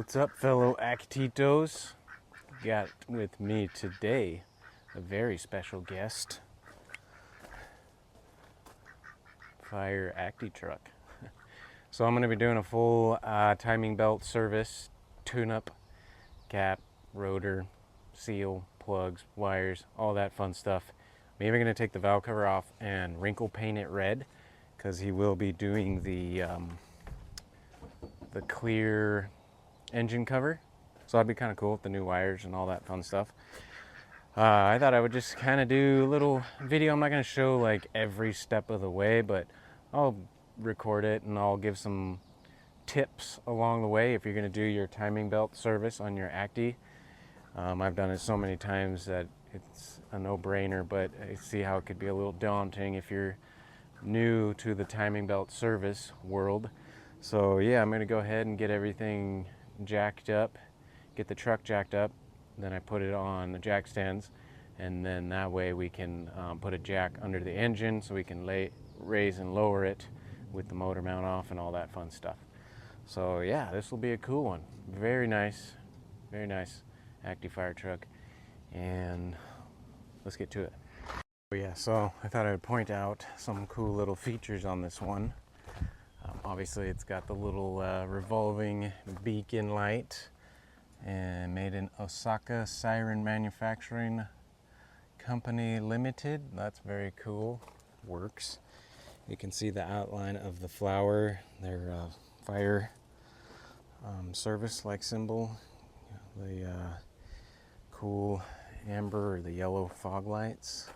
What's up, fellow Actitos? Got with me today a very special guest, Fire Acty truck. So I'm going to be doing a full timing belt service, tune-up, cap, rotor, seal, plugs, wires, all that fun stuff. I'm even going to take the valve cover off and wrinkle paint it red, because he will be doing the clear engine cover. So that'd be kind of cool with the new wires and all that fun stuff. I thought I would just kind of do a little video. I'm not going to show like every step of the way, but I'll record it and I'll give some tips along the way if you're going to do your timing belt service on your Acty. I've done it so many times that it's a no-brainer, but I see how it could be a little daunting if you're new to the timing belt service world. So yeah, I'm going to go ahead and get everything jacked up, get the truck jacked up, then I put it on the jack stands, and then that way we can put a jack under the engine so we can raise and lower it with the motor mount off and all that fun stuff. So yeah, this will be a cool one. Very nice Acty fire truck, and let's get to it. Yeah, so I thought I would point out some cool little features on this one. Obviously it's got the little revolving beacon light, and made in Osaka Siren Manufacturing Company Limited. That's very cool. Works. You can see the outline of the flower, their fire service like symbol, the cool amber or the yellow fog lights.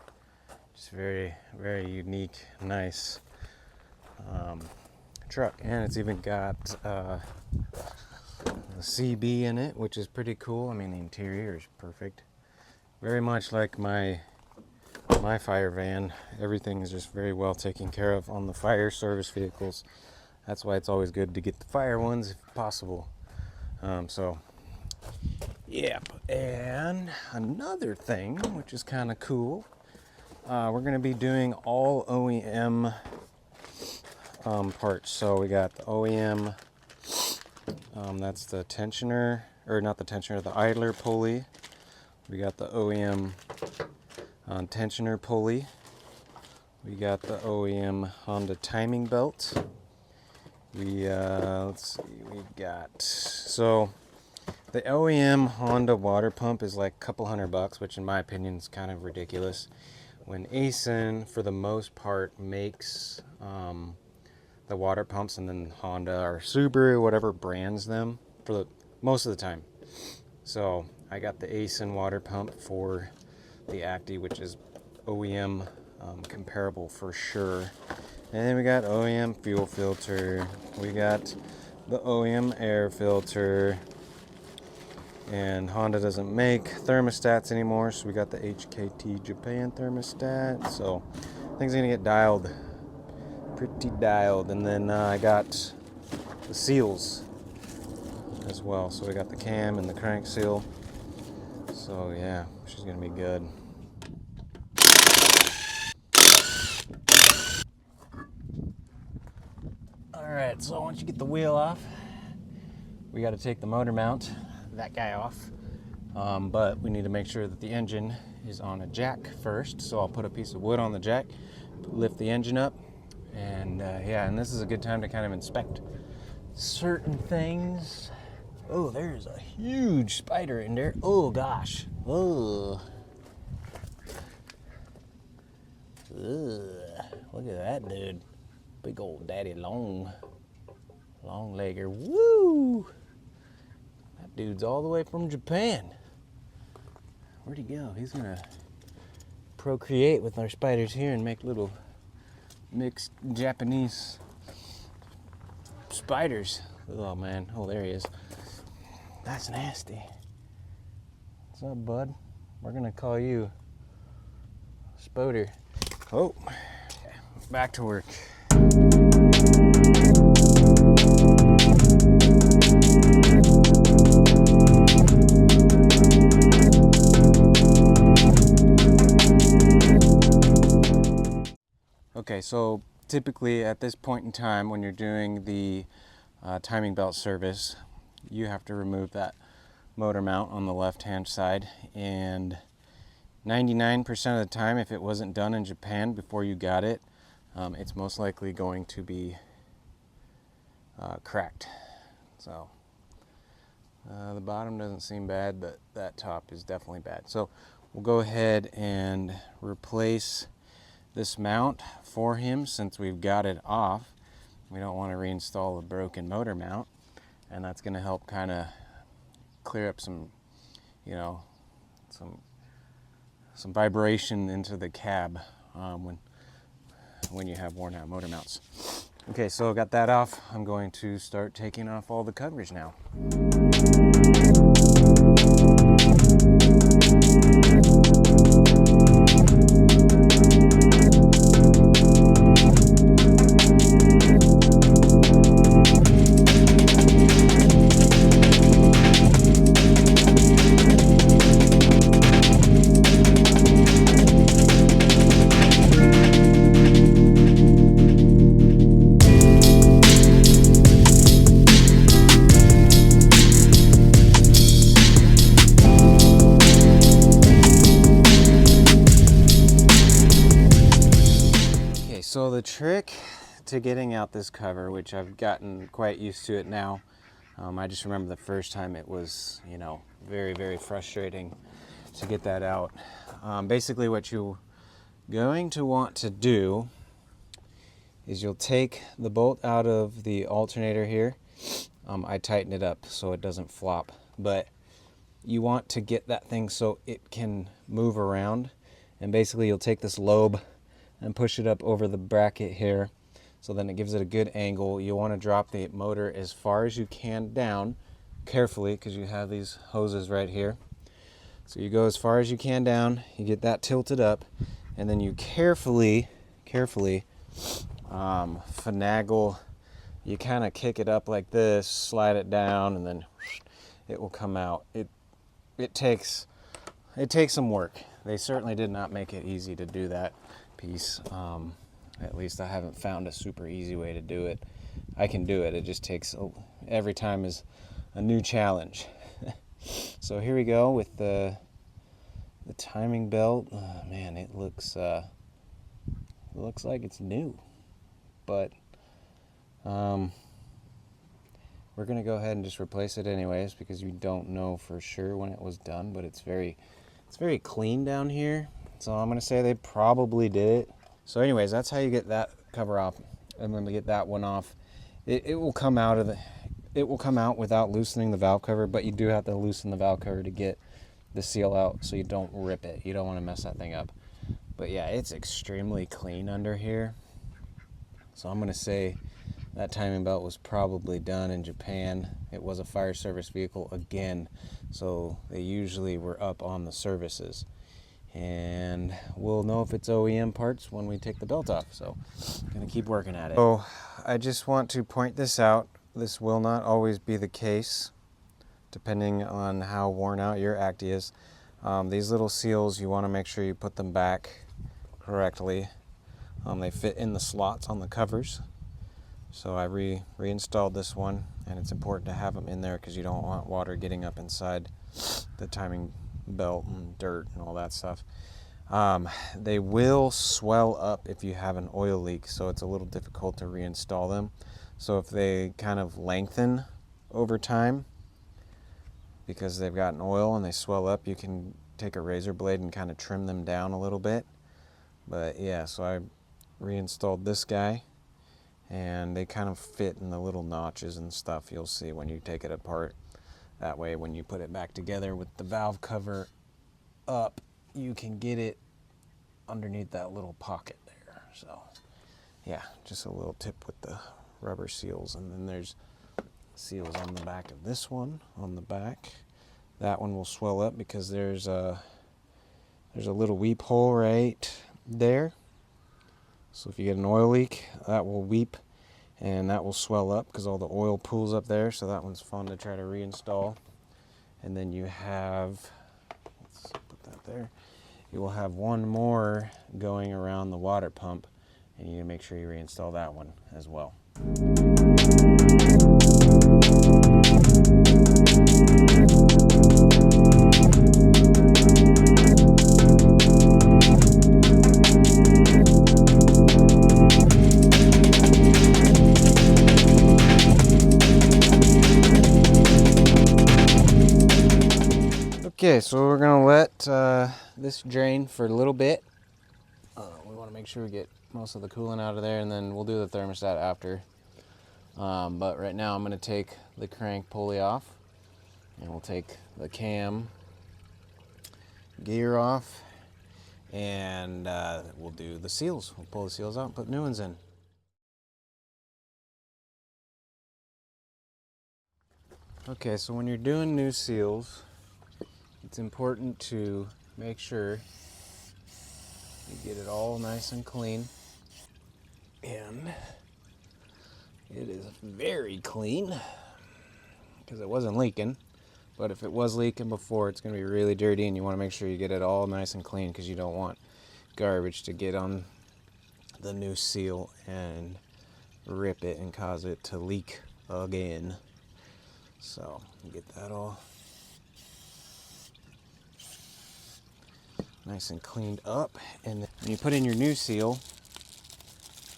Just very unique, nice truck. And it's even got a CB in it, which is pretty cool. I mean, the interior is perfect. Very much like my fire van. Everything is just very well taken care of on the fire service vehicles. That's why it's always good to get the fire ones if possible. So yeah. And another thing which is kind of cool, we're going to be doing all OEM parts. So we got the OEM, that's the tensioner, or not the tensioner, the idler pulley. We got the OEM tensioner pulley. We got the OEM Honda timing belt. Let's see, we got, so the OEM Honda water pump is like a couple $100, which in my opinion is kind of ridiculous, when Aisin for the most part makes the water pumps, and then Honda or Subaru, whatever, brands them for the most of the time. So I got the Aisin water pump for the Acty, which is OEM comparable for sure. And then we got OEM fuel filter, we got the OEM air filter, and Honda doesn't make thermostats anymore, so we got the HKT Japan thermostat. So things are gonna get dialed, pretty dialed. And then I got the seals as well. So we got the cam and the crank seal. So yeah, she's gonna be good. Alright, so once you get the wheel off, we got to take the motor mount, that guy off. But we need to make sure that the engine is on a jack first. So I'll put a piece of wood on the jack, lift the engine up, and yeah, and this is a good time to kind of inspect certain things. Oh, there's a huge spider in there. Oh gosh. Oh. Ugh. Look at that dude. Big old daddy long legger. Woo! That dude's all the way from Japan. Where'd he go? He's gonna procreate with our spiders here and make little mixed Japanese spiders. Oh man, oh there he is. That's nasty. What's up, bud? We're gonna call you Spoder. Oh, back to work. Okay, so typically at this point in time when you're doing the timing belt service, you have to remove that motor mount on the left hand side, and 99% of the time, if it wasn't done in Japan before you got it, it's most likely going to be cracked. So the bottom doesn't seem bad, but that top is definitely bad. So we'll go ahead and replace this mount for him since we've got it off. We don't want to reinstall a broken motor mount, and that's going to help kind of clear up some, you know, some vibration into the cab when you have worn out motor mounts. Okay, so I got that off. I'm going to start taking off all the covers now. So the trick to getting out this cover, which I've gotten quite used to it now, I just remember the first time it was, you know, very, very frustrating to get that out. Basically what you're going to want to do is you'll take the bolt out of the alternator here. I tighten it up so it doesn't flop, but you want to get that thing so it can move around, and basically you'll take this lobe and push it up over the bracket here, so then it gives it a good angle. You want to drop the motor as far as you can down, carefully, because you have these hoses right here. So you go as far as you can down, you get that tilted up, and then you carefully finagle. You kind of kick it up like this, slide it down, and then it will come out. It takes some work. They certainly did not make it easy to do that piece. At least I haven't found a super easy way to do it. I can do it. It just takes, every time is a new challenge. So here we go with the timing belt. Oh, man, it looks like it's new, but we're gonna go ahead and just replace it anyways, because you don't know for sure when it was done. But it's very clean down here, so I'm gonna say they probably did it. So anyways, that's how you get that cover off. And when we get that one off, it will come out without loosening the valve cover, but you do have to loosen the valve cover to get the seal out so you don't rip it. You don't want to mess that thing up. But yeah, it's extremely clean under here. So I'm gonna say that timing belt was probably done in Japan. It was a fire service vehicle again, so they usually were up on the services. And we'll know if it's OEM parts when we take the belt off, so I'm gonna keep working at it. So I just want to point this out. This will not always be the case, depending on how worn out your Acty is. These little seals, you want to make sure you put them back correctly. They fit in the slots on the covers. So I reinstalled this one, and it's important to have them in there because you don't want water getting up inside the timing belt and dirt and all that stuff. They will swell up if you have an oil leak, so it's a little difficult to reinstall them. So if they kind of lengthen over time because they've gotten oil and they swell up, you can take a razor blade and kind of trim them down a little bit. But yeah, so I reinstalled this guy, and they kind of fit in the little notches and stuff you'll see when you take it apart. That way when you put it back together with the valve cover up, you can get it underneath that little pocket there. So yeah, just a little tip with the rubber seals. And then there's seals on the back of this one, on the back. That one will swell up because there's a little weep hole right there. So if you get an oil leak, that will weep and that will swell up because all the oil pools up there. So that one's fun to try to reinstall. And then you have, let's put that there. You will have one more going around the water pump, and you need to make sure you reinstall that one as well. Okay, so we're gonna let this drain for a little bit. We want to make sure we get most of the coolant out of there, and then we'll do the thermostat after. But right now I'm gonna take the crank pulley off, and we'll take the cam gear off, and we'll do the seals. We'll pull the seals out and put new ones in. Okay, so when you're doing new seals, it's important to make sure you get it all nice and clean. And it is very clean because it wasn't leaking. But if it was leaking before, it's going to be really dirty, and you want to make sure you get it all nice and clean because you don't want garbage to get on the new seal and rip it and cause it to leak again. So get that all nice and cleaned up. And then when you put in your new seal,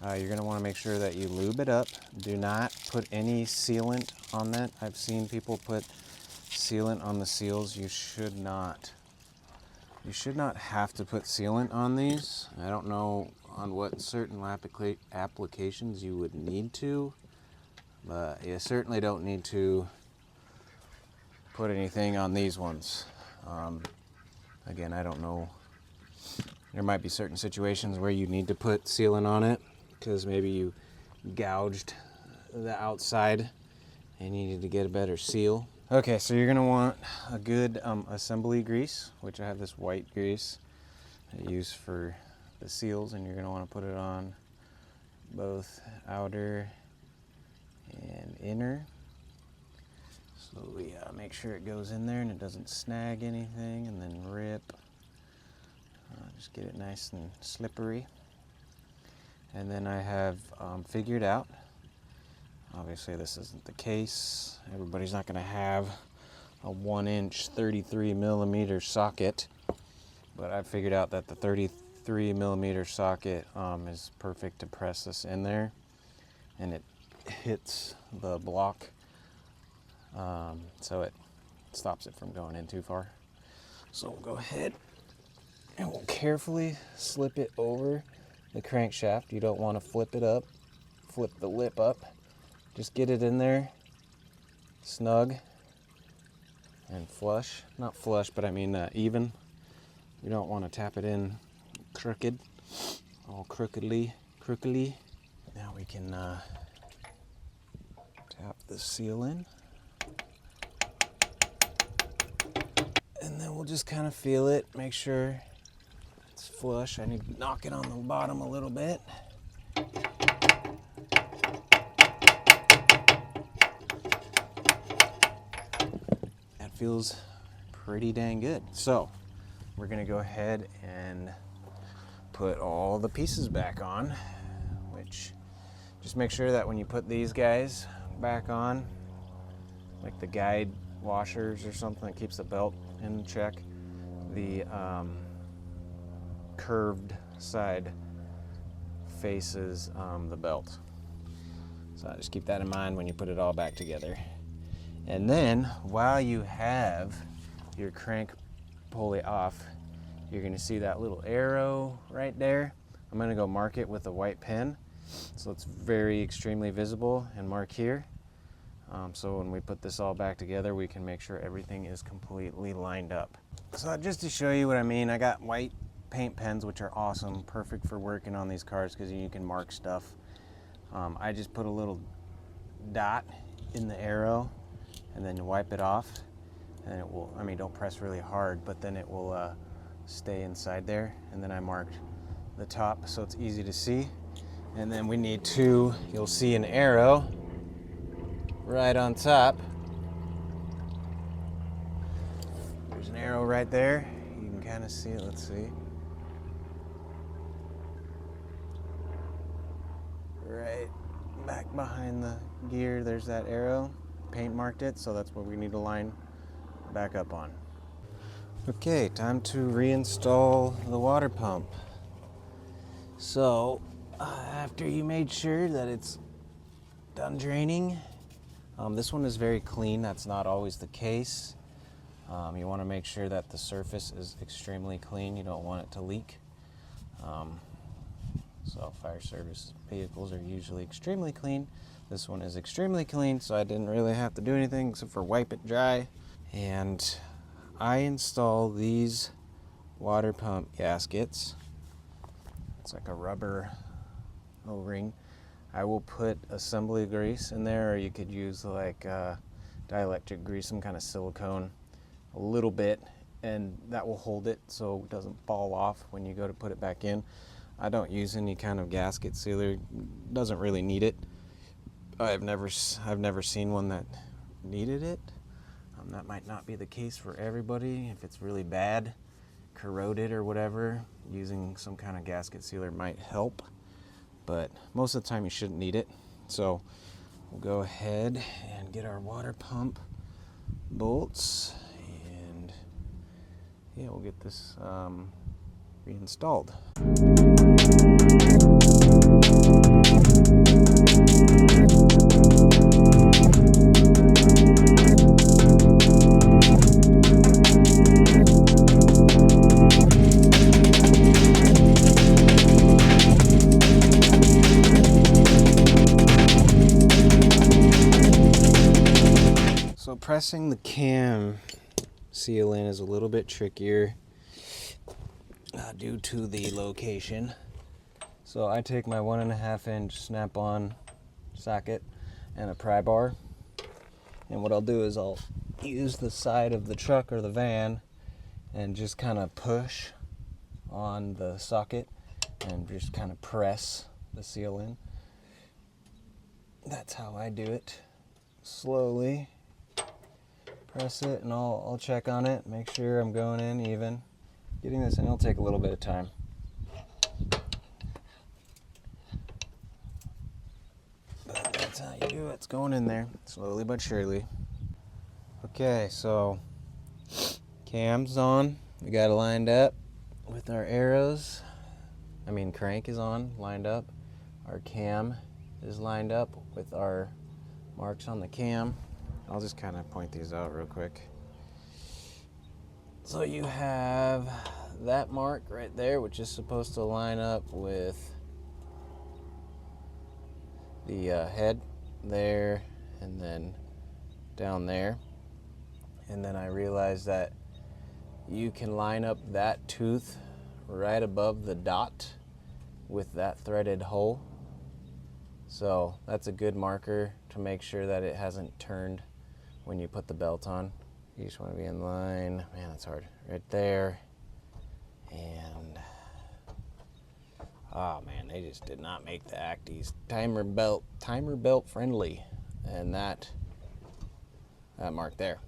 you're going to want to make sure that you lube it up. Do not put any sealant on that. I've seen people put sealant on the seals. You should not. You should not have to put sealant on these. I don't know on what certain applications you would need to, but you certainly don't need to put anything on these ones. Again, I don't know. There might be certain situations where you need to put sealant on it because maybe you gouged the outside and you need to get a better seal. Okay, so you're gonna want a good assembly grease, which I have this white grease I use for the seals, and you're gonna want to put it on both outer and inner. Slowly make sure it goes in there and it doesn't snag anything and then rip. Just get it nice and slippery. And then I have figured out, obviously this isn't the case, everybody's not going to have a 1-inch 33 millimeter socket, but I figured out that the 33 millimeter socket is perfect to press this in there, and it hits the block, so it stops it from going in too far. So we'll go ahead and we'll carefully slip it over the crankshaft. You don't want to flip it up, flip the lip up. Just get it in there snug and flush. Not flush, but I mean even. You don't want to tap it in crooked, all crookedly. Now we can tap the seal in. And then we'll just kind of feel it, make sure it's flush. I need to knock it on the bottom a little bit. That feels pretty dang good. So we're gonna go ahead and put all the pieces back on, which just make sure that when you put these guys back on, like the guide washers or something that keeps the belt in check, the curved side faces the belt. So just keep that in mind when you put it all back together. And then while you have your crank pulley off, you're going to see that little arrow right there. I'm going to go mark it with a white pen so it's very extremely visible, and mark here. So when we put this all back together, we can make sure everything is completely lined up. So just to show you what I mean, I got white paint pens, which are awesome, perfect for working on these cars because you can mark stuff. I just put a little dot in the arrow and then wipe it off, and it will, I mean, don't press really hard, but then it will stay inside there. And then I marked the top so it's easy to see. And then we need to, you'll see an arrow right on top. There's an arrow right there. You can kind of see it. Let's see. Right back behind the gear, there's that arrow. Paint marked it, so that's what we need to line back up on. Okay, time to reinstall the water pump. So after you made sure that it's done draining, this one is very clean. That's not always the case. You want to make sure that the surface is extremely clean. You don't want it to leak. So fire service vehicles are usually extremely clean. This one is extremely clean, so I didn't really have to do anything except for wipe it dry. And I install these water pump gaskets. It's like a rubber O-ring. I will put assembly grease in there, or you could use like dielectric grease, some kind of silicone, a little bit, and that will hold it so it doesn't fall off when you go to put it back in. I don't use any kind of gasket sealer. Doesn't really need it. I've never seen one that needed it. That might not be the case for everybody. If it's really bad, corroded or whatever, using some kind of gasket sealer might help. But most of the time you shouldn't need it. So we'll go ahead and get our water pump bolts, and yeah, we'll get this reinstalled. So pressing the cam seal in is a little bit trickier due to the location. So I take my 1.5 inch snap-on socket and a pry bar, and what I'll do is I'll use the side of the truck or the van and just kind of push on the socket and just kind of press the seal in. That's how I do it. Slowly press it, and I'll check on it, make sure I'm going in even. Getting this in will take a little bit of time. But that's how you do it. It's going in there, slowly but surely. Okay, so cam's on. We got it lined up with our arrows. Crank is on, lined up. Our cam is lined up with our marks on the cam. I'll just kind of point these out real quick. So you have that mark right there, which is supposed to line up with the head there, and then down there. And then I realized that you can line up that tooth right above the dot with that threaded hole. So that's a good marker to make sure that it hasn't turned when you put the belt on. You just want to be in line. Man, that's hard. Right there. And oh man, they just did not make the Acty's timer belt friendly. And that mark there.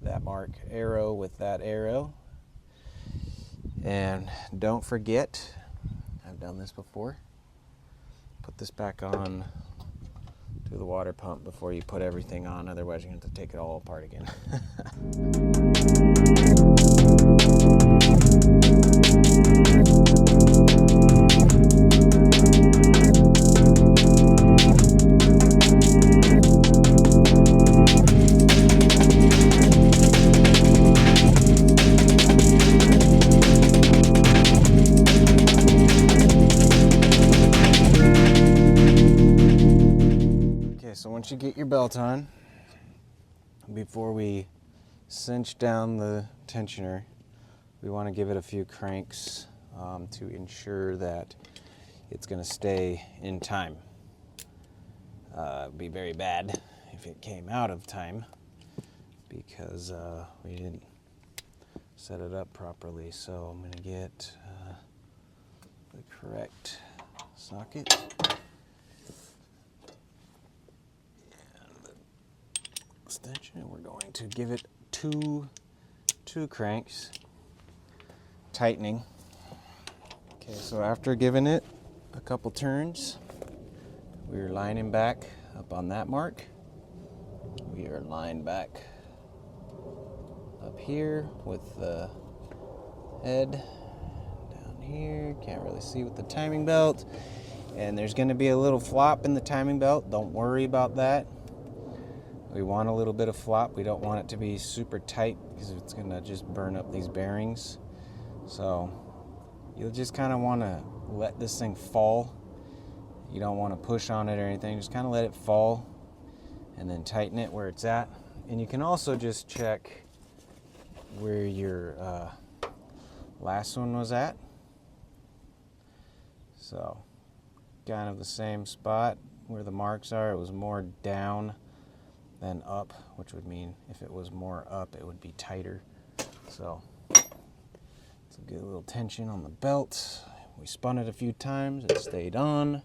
That mark arrow with that arrow. And don't forget, I've done this before, put this back on to the water pump before you put everything on, otherwise you're going to have to take it all apart again. So once you get your belt on, before we cinch down the tensioner, we want to give it a few cranks to ensure that it's going to stay in time. It'd be very bad if it came out of time because we didn't set it up properly. So I'm going to get the correct socket. And we're going to give it two cranks, tightening. Okay, so after giving it a couple turns, we're lining back up on that mark. We are lined back up here with the head down here. Can't really see with the timing belt. And there's going to be a little flop in the timing belt. Don't worry about that. We want a little bit of flop. We don't want it to be super tight because it's going to just burn up these bearings. So you'll just kind of want to let this thing fall. You don't want to push on it or anything. Just kind of let it fall and then tighten it where it's at. And you can also just check where your last one was at. So kind of the same spot where the marks are. It was more down than up, which would mean if it was more up, it would be tighter. So it's a good little tension on the belt. We spun it a few times, it stayed on.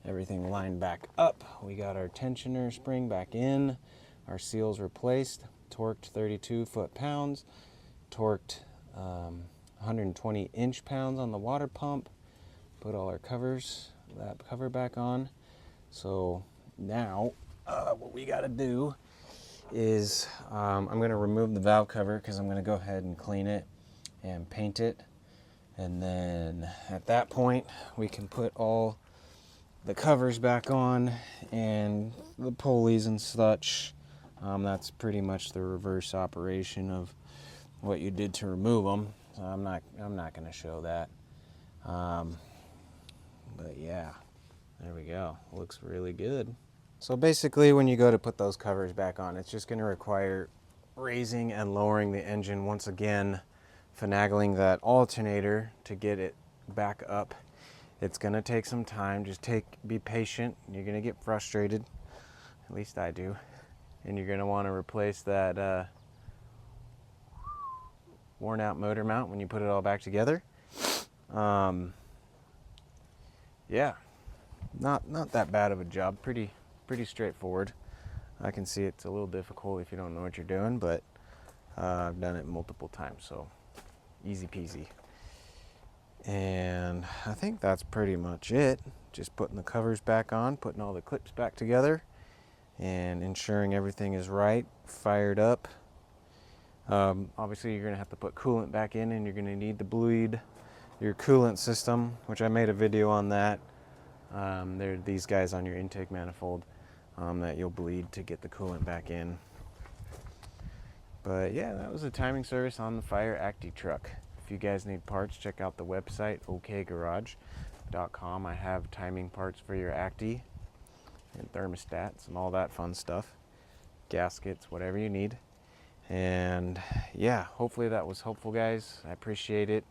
Everything lined back up. We got our tensioner spring back in. Our seals replaced. Torqued 32 foot-pounds. Torqued 120 inch-pounds on the water pump. Put all our covers, that cover back on. So now what we got to do is I'm going to remove the valve cover because I'm going to go ahead and clean it and paint it. And then at that point we can put all the covers back on and the pulleys and such. That's pretty much the reverse operation of what you did to remove them. So I'm not going to show that. But yeah, there we go. Looks really good. So basically when you go to put those covers back on, it's just going to require raising and lowering the engine once again, finagling that alternator to get it back up. It's going to take some time. Just be patient. You're going to get frustrated. At least I do. And you're going to want to replace that worn out motor mount when you put it all back together. Yeah, not that bad of a job. Pretty straightforward. I can see it's a little difficult if you don't know what you're doing, but I've done it multiple times, so easy peasy. And I think that's pretty much it. Just putting the covers back on, putting all the clips back together, and ensuring everything is right, fired up. Obviously you're going to have to put coolant back in, and you're going to need to bleed your coolant system, which I made a video on that. There are these guys on your intake manifold that you'll bleed to get the coolant back in. But yeah, that was a timing service on the Fire Acty truck. If you guys need parts, check out the website okgarage.com. I have timing parts for your Acty and thermostats and all that fun stuff. Gaskets, whatever you need. And yeah, hopefully that was helpful, guys. I appreciate it.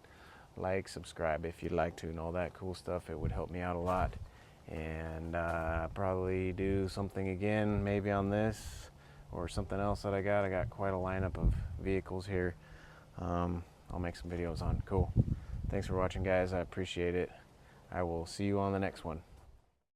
Like, subscribe if you'd like to, and all that cool stuff. It would help me out a lot. And probably do something again, maybe on this or something else that I got. I got quite a lineup of vehicles here. I'll make some videos on. Cool. Thanks for watching, guys. I appreciate it. I will see you on the next one.